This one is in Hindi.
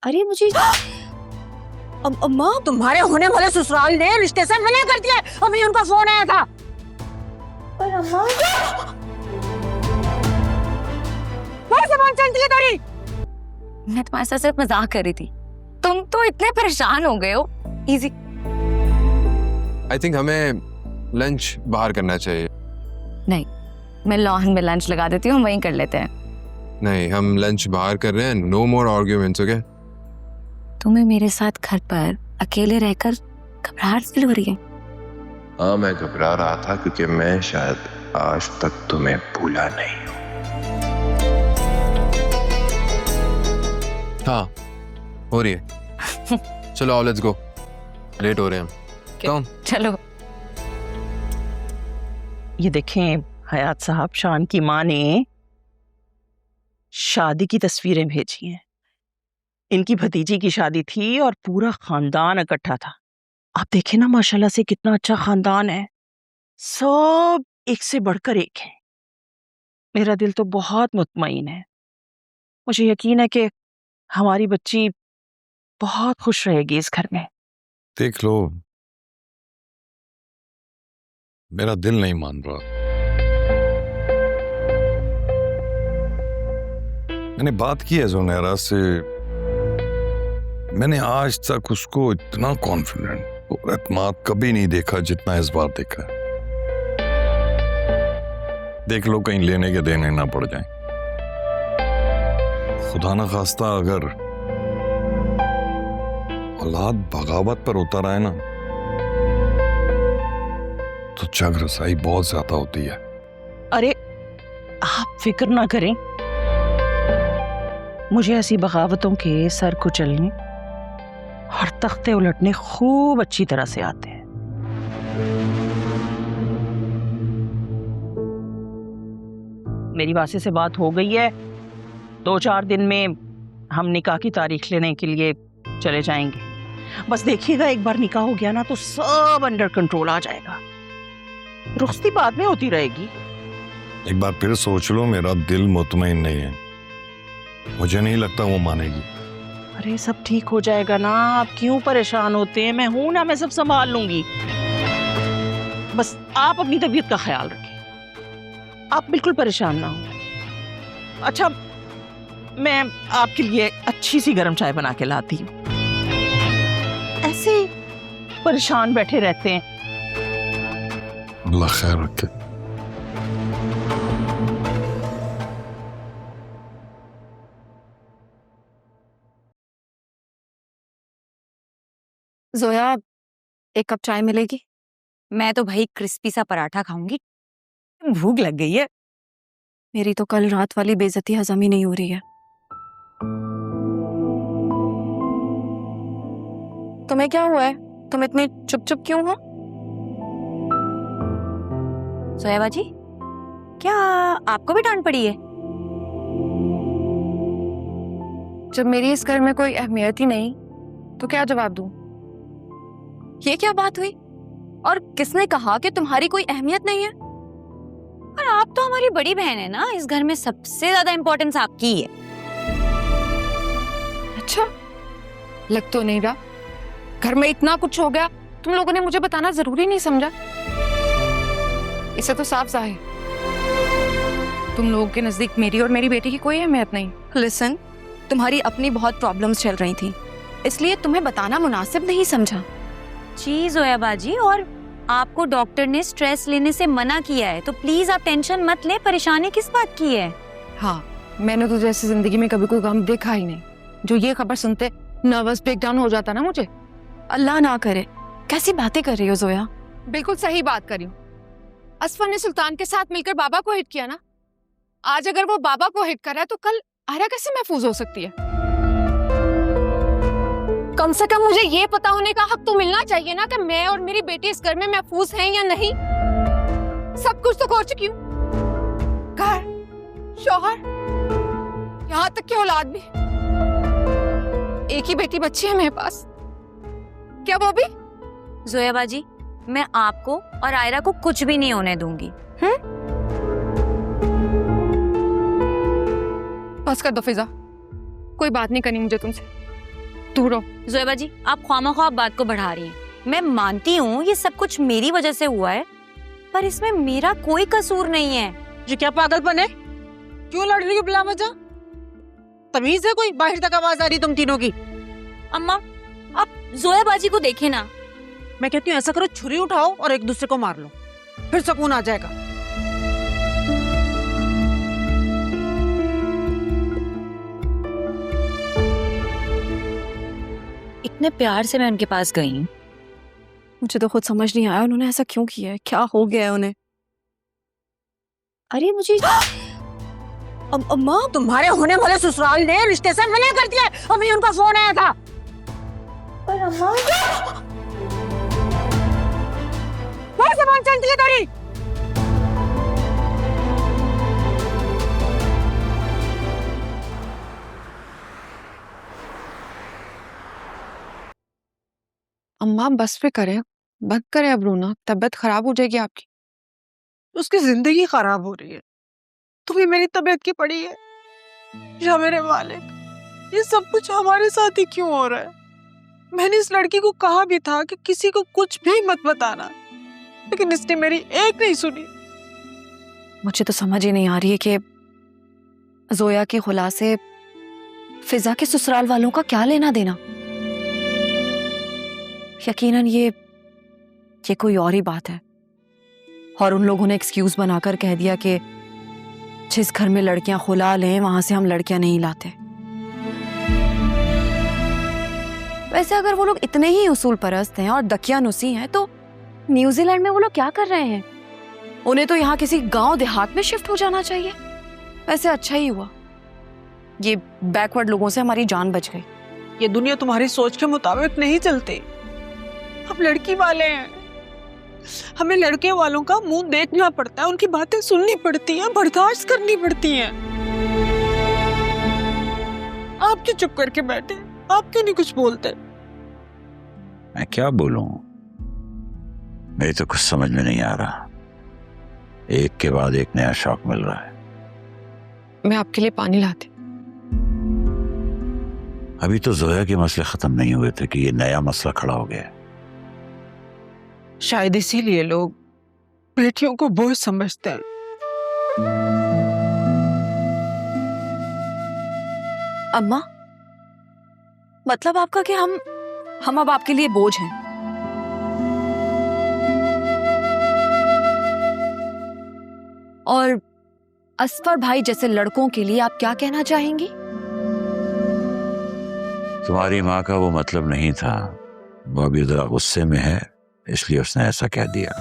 अरे मुझे अम्मा, तुम्हारे होने वाले ससुराल ने रिश्ते से मना कर दिया। अभी उनका फोन आया था। पर अम्मा जबान चलती है तेरी। मैं तुम्हारे साथ सिर्फ मजाक कर रही थी, तुम तो इतने परेशान हो गए हो। इजी। आई थिंक हमें लंच बाहर करना चाहिए। नहीं, मैं लॉन में लंच लगा देती हूँ, वहीं कर लेते हैं। नहीं, हम लंच बाहर कर रहे हैं। नो मोर आर्ग्यूमेंट्स, ओके? तुम्हें मेरे साथ घर पर अकेले रहकर घबराहट फील हो रही है? हाँ, मैं घबरा रहा था क्योंकि मैं शायद आज तक तुम्हें भूला नहीं हूँ। हाँ, हो रही है। चलो आओ, लेट्स गो, लेट हो रहे हैं हम। कौन? चलो। ये देखें हयात साहब, शान की माँ ने शादी की तस्वीरें भेजी हैं। इनकी भतीजी की शादी थी और पूरा खानदान इकट्ठा था। आप देखें ना, माशाल्लाह से कितना अच्छा खानदान है। सब एक से बढ़कर एक है। मेरा दिल तो बहुत मुतमईन है। मुझे यकीन है कि हमारी बच्ची बहुत खुश रहेगी इस घर में। देख लो, मेरा दिल नहीं मान रहा। मैंने बात की है जुनैरा से। मैंने आज तक उसको इतना कॉन्फिडेंट और एतमाद कभी नहीं देखा जितना इस बार देखा है। देख लो कहीं लेने के देने ना पड़ जाएं। खुदा ना खास्ता अगर औलाद बगावत पर उतर आए ना, तो जग रसाई बहुत ज्यादा होती है। अरे आप फिक्र ना करें, मुझे ऐसी बगावतों के सर कुचलने और तख्ते उलटने खूब अच्छी तरह से आते हैं। मेरी वासे से बात हो गई है। 2-4 दिन में हम निकाह की तारीख लेने के लिए चले जाएंगे। बस देखिएगा, एक बार निकाह हो गया ना तो सब अंडर कंट्रोल आ जाएगा। रुखसती बाद में होती रहेगी। एक बार फिर सोच लो, मेरा दिल मुतमईन नहीं है। मुझे नहीं लगता वो मानेगी। अरे सब ठीक हो जाएगा ना, आप क्यों परेशान होते हैं? मैं हूं ना, मैं सब संभाल लूंगी। बस आप अपनी तबीयत का ख्याल रखें, आप बिल्कुल परेशान ना हो। अच्छा, मैं आपके लिए अच्छी सी गर्म चाय बना के लाती हूँ। ऐसे परेशान बैठे रहते हैं। अल्लाह खैर रखे। जोया, एक कप चाय मिलेगी? मैं तो भाई क्रिस्पी सा पराठा खाऊंगी, भूख लग गई है। मेरी तो कल रात वाली बेइज्जती हजम ही नहीं हो रही है। तुम्हें क्या हुआ है? तुम इतनी चुप चुप क्यों हो? जोया बाजी, क्या आपको भी डांट पड़ी है? जब मेरी इस घर में कोई अहमियत ही नहीं तो क्या जवाब दूं? ये क्या बात हुई? और किसने कहा कि तुम्हारी कोई अहमियत नहीं है? और आप तो हमारी बड़ी बहन है ना, इस घर में सबसे ज्यादा इंपॉर्टेंस आपकी है। अच्छा, लग तो नहीं रहा। घर में इतना कुछ हो गया, तुम लोगों ने मुझे बताना जरूरी नहीं समझा। इसे तो साफ जाहिर, तुम लोगों के नजदीक मेरी और मेरी बेटी की कोई अहमियत नहीं। लिसन, तुम्हारी अपनी बहुत प्रॉब्लम्स चल रही थी, इसलिए तुम्हें बताना मुनासिब नहीं समझा। जी जोया बाजी, और आपको डॉक्टर ने स्ट्रेस लेने से मना किया है, तो प्लीज आप टेंशन मत ले। परेशानी किस बात की है? हाँ, मैंने तो जैसे जिंदगी में कभी कोई गम देखा ही नहीं। जो ये खबर सुनते नर्वस ब्रेकडाउन हो जाता ना मुझे। अल्लाह ना करे। कैसी बातें कर रही हो जोया? बिल्कुल सही बात कर रही हूँ। असफर ने सुल्तान के साथ मिलकर बाबा को हिट किया ना। आज अगर वो बाबा को हिट कर रहा है तो कल आयरा कैसे महफूज हो सकती है? कम से कम मुझे ये पता होने का हक तो मिलना चाहिए ना कि मैं और मेरी बेटी इस घर में महफूज हैं या नहीं। सब कुछ तो खो चुकी हूँ, घर, शौहर, यहाँ तक कि औलाद भी। एक ही बेटी बच्ची है मेरे पास, क्या वो भी? जोया बाजी, मैं आपको और आयरा को कुछ भी नहीं होने दूंगी। बस कर दो फिजा, कोई बात नहीं करनी मुझे तुमसे। दूर रहो। जोएबा जी, आप ख्वामख्वाह बात को बढ़ा रही हैं। मैं मानती हूँ ये सब कुछ मेरी वजह से हुआ है, पर इसमें मेरा कोई कसूर नहीं है। ये क्या पागलपन है? क्यों लड़ रही हो बिला वजह? तमीज है कोई? बाहर तक आवाज आ रही तुम तीनों की। अम्मा, आप जोएबा जी को देखें ना। मैं कहती हूँ ऐसा करो, छुरी उठाओ और एक दूसरे को मार लो, फिर सुकून आ जाएगा। इतने प्यार से मैं उनके पास गई हूँ। मुझे तो खुद समझ नहीं आया उन्होंने ऐसा क्यों किया है, क्या हो गया है उन्हें। अरे मुझे अम्मा, तुम्हारे होने वाले ससुराल ने रिश्ते से मना कर दिया। अभी उनका फोन आया था। पर अम्मा, वो सामान चलती है तेरी। अम्मा बस पे करें, बंद करें अब रोना, तबीयत खराब हो जाएगी आपकी। उसकी जिंदगी खराब हो रही है, तुम्हें मेरी तबीयत की पड़ी है। या मेरे मालिक, ये सब कुछ हमारे साथ ही क्यों हो रहा है? मैंने इस लड़की को कहा भी था कि किसी को कुछ भी मत बताना, लेकिन इसने मेरी एक नहीं सुनी। मुझे तो समझ ही नहीं आ रही है कि जोया के खुला से फिजा के ससुराल वालों का क्या लेना देना। यकीनन ये कोई और ही बात है, और उन लोगों ने एक्सक्यूज बनाकर कह दिया कि जिस घर में लड़कियां खुला लें वहां से हम लड़कियां नहीं लाते। वैसे अगर वो लोग इतने ही उसूल परस्त हैं और दकियानुसी हैं तो न्यूजीलैंड में वो लोग क्या कर रहे हैं? उन्हें तो यहाँ किसी गांव देहात में शिफ्ट हो जाना चाहिए। वैसे अच्छा ही हुआ, ये बैकवर्ड लोगों से हमारी जान बच गई। ये दुनिया तुम्हारी सोच के मुताबिक नहीं चलती। हम लड़की वाले हैं, हमें लड़के वालों का मुंह देखना पड़ता है, उनकी बातें सुननी पड़ती हैं, बर्दाश्त करनी पड़ती हैं। आप क्यों चुप करके बैठे? आप क्यों नहीं कुछ बोलते? मैं क्या बोलूं? मेरी तो कुछ समझ में नहीं आ रहा। एक के बाद एक नया शौक मिल रहा है। मैं आपके लिए पानी लाती। अभी तो जोया के मसले खत्म नहीं हुए थे कि ये नया मसला खड़ा हो गया। शायद इसीलिए लोग बेटियों को बोझ समझते हैं। अम्मा, मतलब आपका कि हम अब आपके लिए बोझ हैं? और असफर भाई जैसे लड़कों के लिए आप क्या कहना चाहेंगी? तुम्हारी माँ का वो मतलब नहीं था, वो अभी जरा गुस्से में है, इसलिए उसने ऐसा कह दिया।